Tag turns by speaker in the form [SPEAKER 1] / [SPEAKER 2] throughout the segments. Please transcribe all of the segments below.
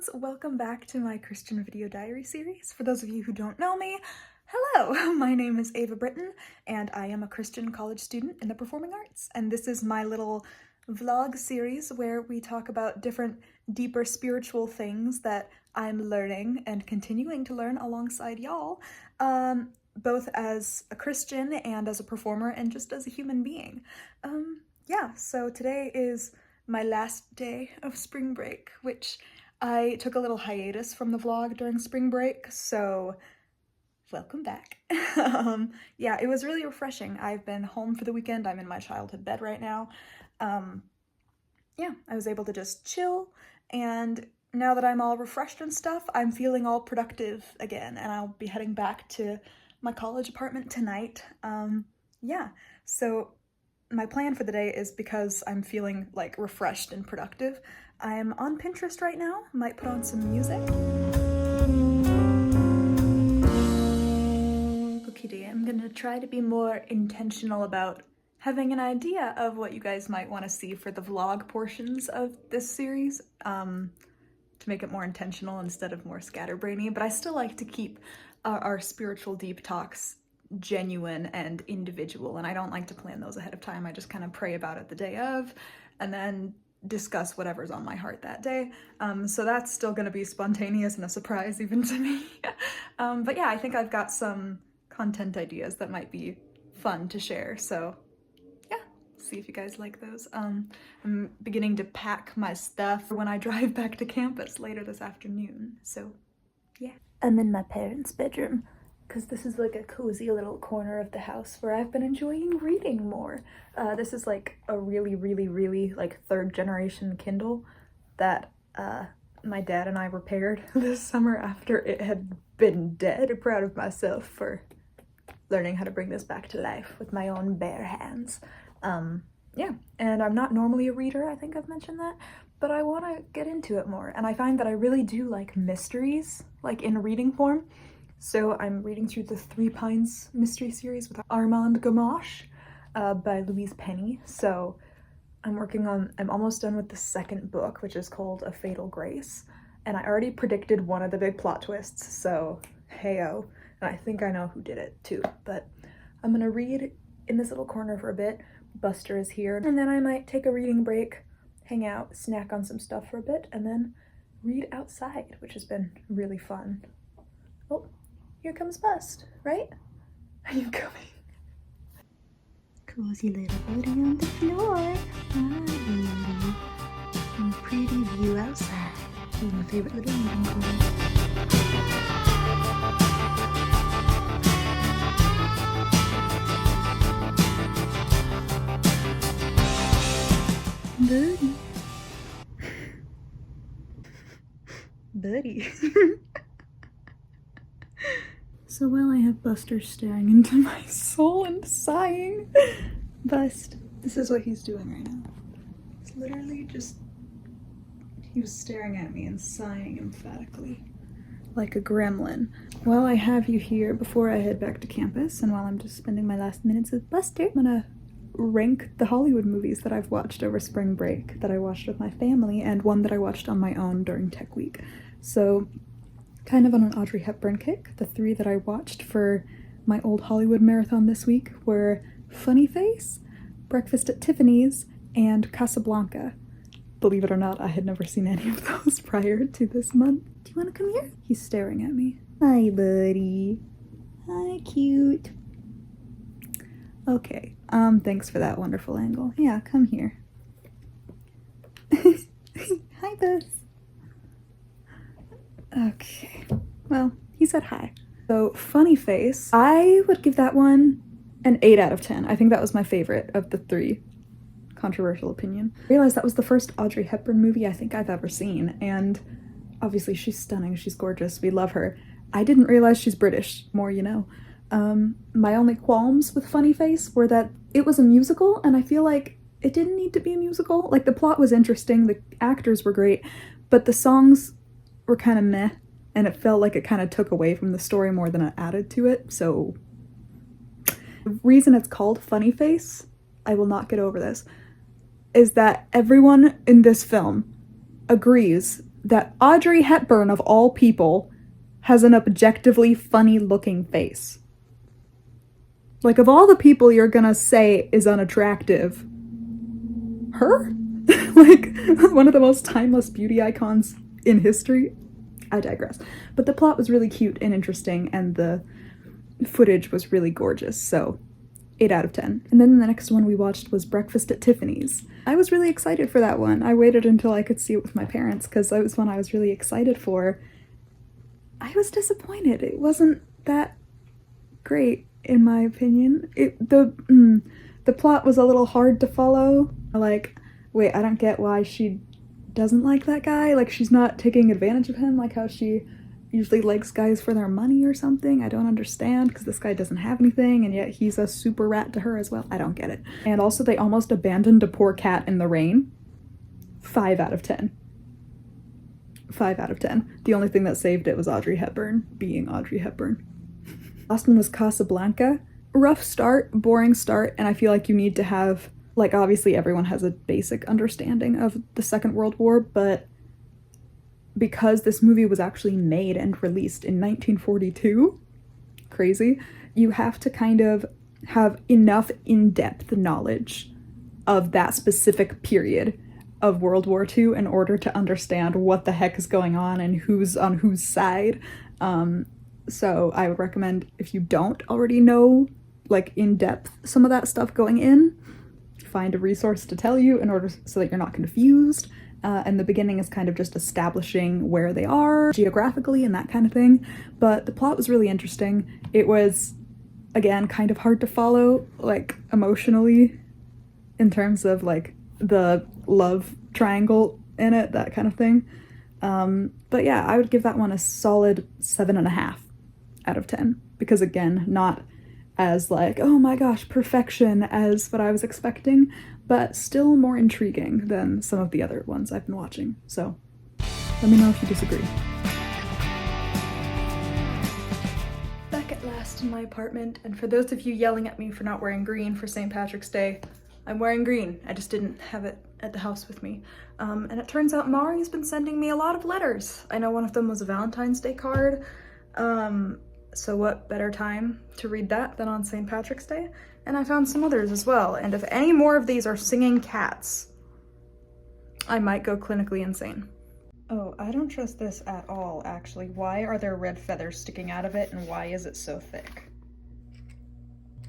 [SPEAKER 1] friends, welcome back to my Christian video diary series. For those of you who don't know me, hello! My name is Eva Britton, and I am a Christian college student in the performing arts. And this is my little vlog series where we talk about different, deeper spiritual things that I'm learning and continuing to learn alongside y'all, both as a Christian and as a performer and just as a human being. So today is my last day of spring break, which I took a little hiatus from the vlog during spring break, so welcome back. Yeah, it was really refreshing. I've been home for the weekend. I'm in my childhood bed right now. Yeah, I was able to just chill, and now that I'm all refreshed and stuff, I'm feeling all productive again, and I'll be heading back to my college apartment tonight. Yeah, so my plan for the day is, because I'm feeling like refreshed and productive, I'm on Pinterest right now. Might put on some music. Okay, I'm gonna try to be more intentional about having an idea of what you guys might want to see for the vlog portions of this series, to make it more intentional instead of more scatterbrainy, but I still like to keep our spiritual deep talks genuine and individual, and I don't like to plan those ahead of time. I just kind of pray about it the day of and then discuss whatever's on my heart that day. So that's still gonna be spontaneous and a surprise even to me. But yeah, I think I've got some content ideas that might be fun to share, so yeah, see if you guys like those. I'm beginning to pack my stuff for when I drive back to campus later this afternoon, so yeah. I'm in my parents' bedroom, because this is like a cozy little corner of the house where I've been enjoying reading more. This is like a really like third generation Kindle that my dad and I repaired this summer after it had been dead. I'm proud of myself for learning how to bring this back to life with my own bare hands. Yeah, and I'm not normally a reader, I think I've mentioned that, but I want to get into it more, and I find that I really do like mysteries, like in reading form. So I'm reading through the Three Pines mystery series with Armand Gamache by Louise Penny. So I'm almost done with the second book, which is called A Fatal Grace. And I already predicted one of the big plot twists, so hey-oh. And I think I know who did it too, but I'm gonna read in this little corner for a bit. Buster is here, and then I might take a reading break, hang out, snack on some stuff for a bit, and then read outside, which has been really fun. Oh, here comes Bust, right? Are you coming? Cozy little booty on the floor. My beauty. And pretty view outside. This is my favorite little reading corner. Buddy. Buddy. So while I have Buster staring into my soul and sighing, Bust, this is what he's doing right now. It's literally just, he was staring at me and sighing emphatically, like a gremlin. While I have you here, before I head back to campus, and while I'm just spending my last minutes with Buster, I'm gonna rank the Hollywood movies that I've watched over spring break, that I watched with my family, and one that I watched on my own during Tech Week. So, kind of on an Audrey Hepburn kick, the three that I watched for my old Hollywood marathon this week were Funny Face, Breakfast at Tiffany's, and Casablanca. Believe it or not, I had never seen any of those prior to this month. Do you want to come here? He's staring at me. Hi, buddy. Hi, cute. Okay, thanks for that wonderful angle. Yeah, come here. Hi, Buzz. Okay, well, he said hi. So, Funny Face, I would give that one an 8 out of 10. I think that was my favorite of the three. Controversial opinion. I realized that was the first Audrey Hepburn movie I think I've ever seen, and obviously she's stunning, she's gorgeous, we love her. I didn't realize she's British, more you know. My only qualms with Funny Face were that it was a musical, and I feel like it didn't need to be a musical. Like, the plot was interesting, the actors were great, but the songs were kind of meh, and it felt like it kind of took away from the story more than it added to it, so the reason it's called Funny Face, I will not get over this, is that everyone in this film agrees that Audrey Hepburn, of all people, has an objectively funny-looking face. Like, of all the people you're gonna say is unattractive, her? Like, one of the most timeless beauty icons in history. I digress. But the plot was really cute and interesting, and the footage was really gorgeous, so 8 out of 10. And then the next one we watched was Breakfast at Tiffany's. I was really excited for that one. I waited until I could see it with my parents, because that was one I was really excited for. I was disappointed. It wasn't that great, in my opinion. The plot was a little hard to follow. Like, wait, I don't get why she doesn't like that guy. Like, she's not taking advantage of him, like how she usually likes guys for their money or something. I don't understand, because this guy doesn't have anything, and yet he's a super rat to her as well. I don't get it. And also, they almost abandoned a poor cat in the rain. 5 out of 10. 5 out of 10. The only thing that saved it was Audrey Hepburn being Audrey Hepburn. Last one was Casablanca. Rough start, boring start, and I feel like you need to have, like, obviously everyone has a basic understanding of the Second World War, but because this movie was actually made and released in 1942, crazy, you have to kind of have enough in-depth knowledge of that specific period of World War II in order to understand what the heck is going on and who's on whose side. So I would recommend, if you don't already know, like, in depth some of that stuff going in, find a resource to tell you in order so that you're not confused. And the beginning is kind of just establishing where they are geographically and that kind of thing. But the plot was really interesting. It was, again, kind of hard to follow, like, emotionally, in terms of, like, the love triangle in it, that kind of thing. But yeah, I would give that one a solid 7.5 out of 10. Because, again, not as, like, oh my gosh, perfection as what I was expecting, but still more intriguing than some of the other ones I've been watching. So let me know if you disagree. Back at last in my apartment, and for those of you yelling at me for not wearing green for St. Patrick's Day, I'm wearing green. I just didn't have it at the house with me. And it turns out Mari's been sending me a lot of letters. I know one of them was a Valentine's Day card. So what better time to read that than on St. Patrick's Day? And I found some others as well. And if any more of these are singing cats, I might go clinically insane. Oh, I don't trust this at all, actually. Why are there red feathers sticking out of it, and why is it so thick?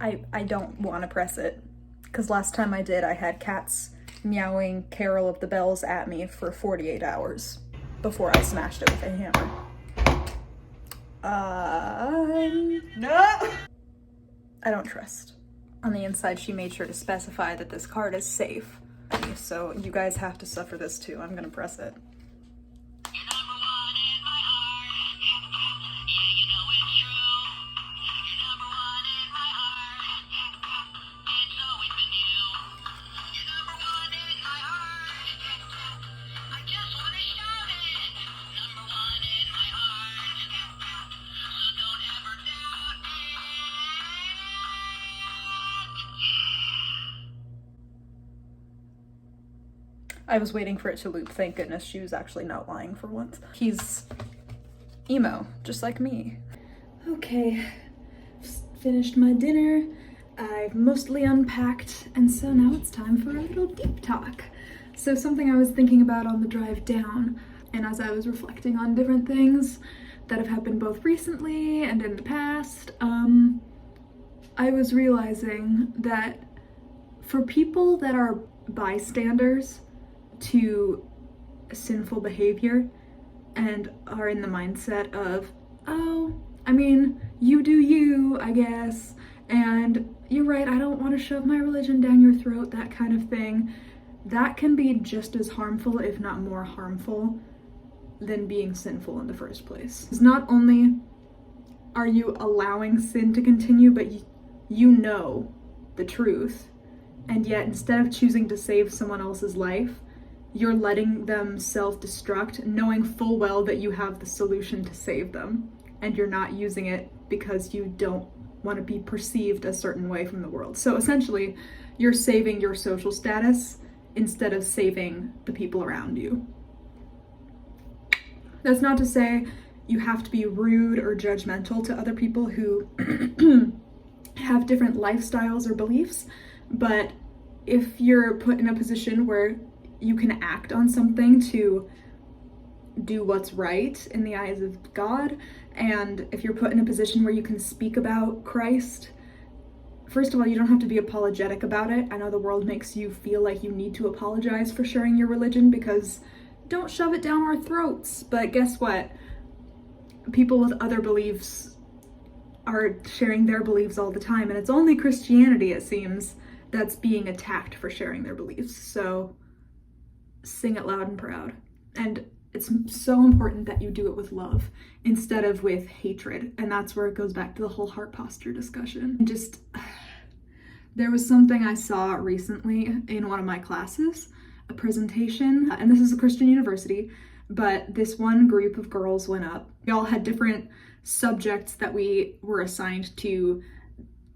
[SPEAKER 1] I don't want to press it, because last time I did, I had cats meowing Carol of the Bells at me for 48 hours before I smashed it with a hammer. No! I don't trust. On the inside, she made sure to specify that this card is safe. So you guys have to suffer this too. I'm gonna press it. I was waiting for it to loop. Thank goodness she was actually not lying for once. He's emo, just like me. Okay, finished my dinner. I've mostly unpacked, and so now it's time for a little deep talk. So something I was thinking about on the drive down, and as I was reflecting on different things that have happened both recently and in the past, I was realizing that for people that are bystanders to sinful behavior and are in the mindset of, oh, I mean, you do you, I guess, and you're right, I don't want to shove my religion down your throat, that kind of thing, that can be just as harmful, if not more harmful, than being sinful in the first place. Because not only are you allowing sin to continue, but you know the truth, and yet instead of choosing to save someone else's life, you're letting them self-destruct, knowing full well that you have the solution to save them, and you're not using it because you don't want to be perceived a certain way from the world. So essentially, you're saving your social status instead of saving the people around you. That's not to say you have to be rude or judgmental to other people who have different lifestyles or beliefs, but if you're put in a position where you can act on something to do what's right in the eyes of God, and if you're put in a position where you can speak about Christ, first of all, you don't have to be apologetic about it. I know the world makes you feel like you need to apologize for sharing your religion, because don't shove it down our throats. But guess what? People with other beliefs are sharing their beliefs all the time, and it's only Christianity, it seems, that's being attacked for sharing their beliefs. So sing it loud and proud. And it's so important that you do it with love instead of with hatred. And that's where it goes back to the whole heart posture discussion. And just, there was something I saw recently in one of my classes, a presentation, and this is a Christian university, but this one group of girls went up. We all had different subjects that we were assigned to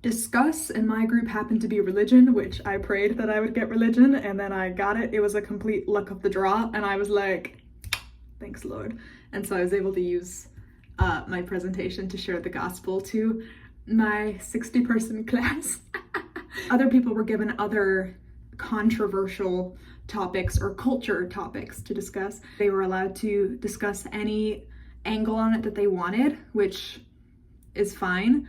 [SPEAKER 1] discuss, and my group happened to be religion, which I prayed that I would get religion, and then I got it. It was a complete luck of the draw, and I was like, thanks Lord. And so I was able to use my presentation to share the gospel to my 60-person class. Other people were given other controversial topics or culture topics to discuss. They were allowed to discuss any angle on it that they wanted, which is fine.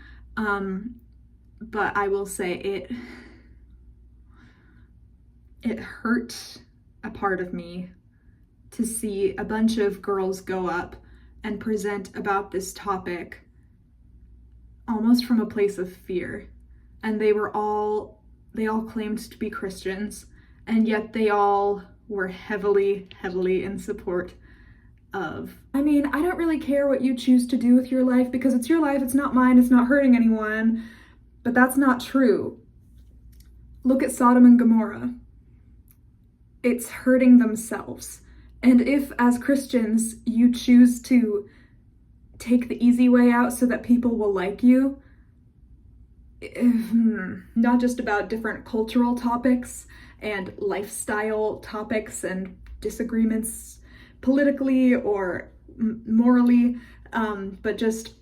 [SPEAKER 1] But I will say it hurt a part of me to see a bunch of girls go up and present about this topic almost from a place of fear. And they all claimed to be Christians, and yet they all were heavily in support of, I mean, I don't really care what you choose to do with your life, because it's your life, it's not mine, it's not hurting anyone. But that's not true. Look at Sodom and Gomorrah. It's hurting themselves. And if, as Christians, you choose to take the easy way out so that people will like you, not just about different cultural topics and lifestyle topics and disagreements politically or morally, but just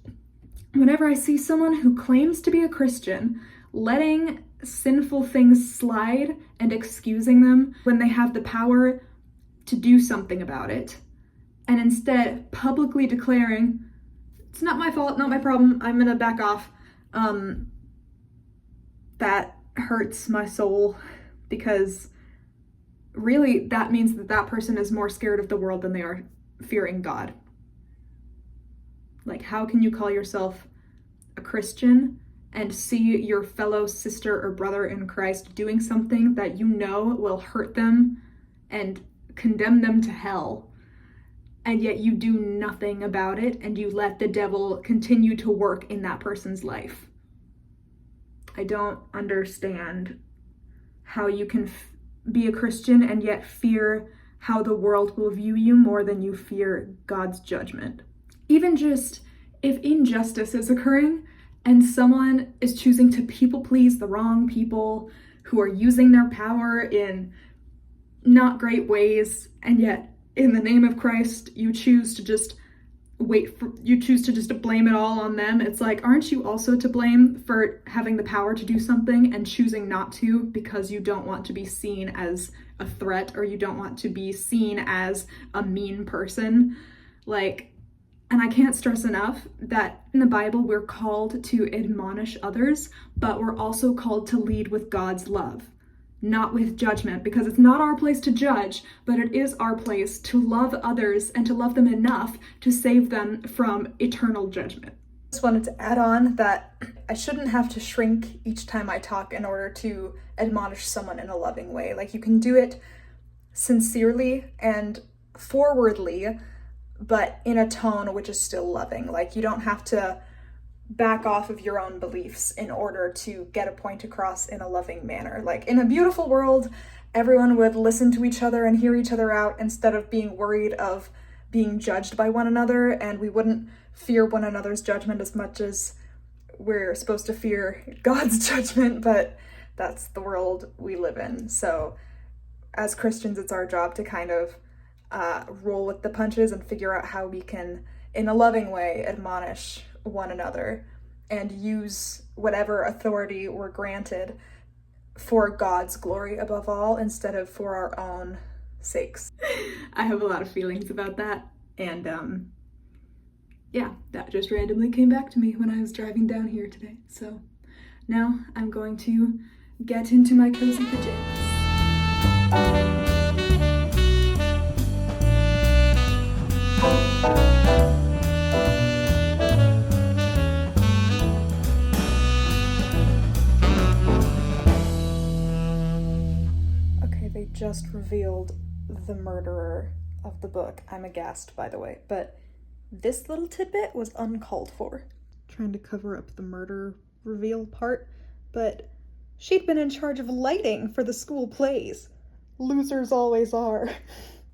[SPEAKER 1] whenever I see someone who claims to be a Christian letting sinful things slide and excusing them when they have the power to do something about it, and instead publicly declaring, it's not my fault, not my problem, I'm gonna back off, that hurts my soul, because really that means that that person is more scared of the world than they are fearing God. Like, how can you call yourself a Christian and see your fellow sister or brother in Christ doing something that you know will hurt them and condemn them to hell, and yet you do nothing about it and you let the devil continue to work in that person's life? I don't understand how you can be a Christian and yet fear how the world will view you more than you fear God's judgment. Even just if injustice is occurring and someone is choosing to people please the wrong people who are using their power in not great ways, and yet in the name of Christ you choose to just blame it all on them, it's like, aren't you also to blame for having the power to do something and choosing not to because you don't want to be seen as a threat, or you don't want to be seen as a mean person? Like, and I can't stress enough that in the Bible we're called to admonish others, but we're also called to lead with God's love, not with judgment, because it's not our place to judge, but it is our place to love others and to love them enough to save them from eternal judgment. I just wanted to add on that I shouldn't have to shrink each time I talk in order to admonish someone in a loving way. Like, you can do it sincerely and forwardly, but in a tone which is still loving. Like, you don't have to back off of your own beliefs in order to get a point across in a loving manner. Like, in a beautiful world, everyone would listen to each other and hear each other out instead of being worried of being judged by one another, and we wouldn't fear one another's judgment as much as we're supposed to fear God's judgment, but that's the world we live in. So as Christians, it's our job to kind of roll with the punches and figure out how we can, in a loving way, admonish one another and use whatever authority we're granted for God's glory above all, instead of for our own sakes. I have a lot of feelings about that, and yeah, that just randomly came back to me when I was driving down here today. So now I'm going to get into my cozy pajamas. Okay, they just revealed the murderer of the book. I'm aghast, by the way, but this little tidbit was uncalled for. Trying to cover up the murder reveal part, but she'd been in charge of lighting for the school plays. Losers always are.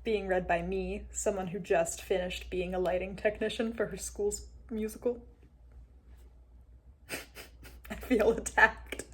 [SPEAKER 1] Being read by me, someone who just finished being a lighting technician for her school's musical. I feel attacked.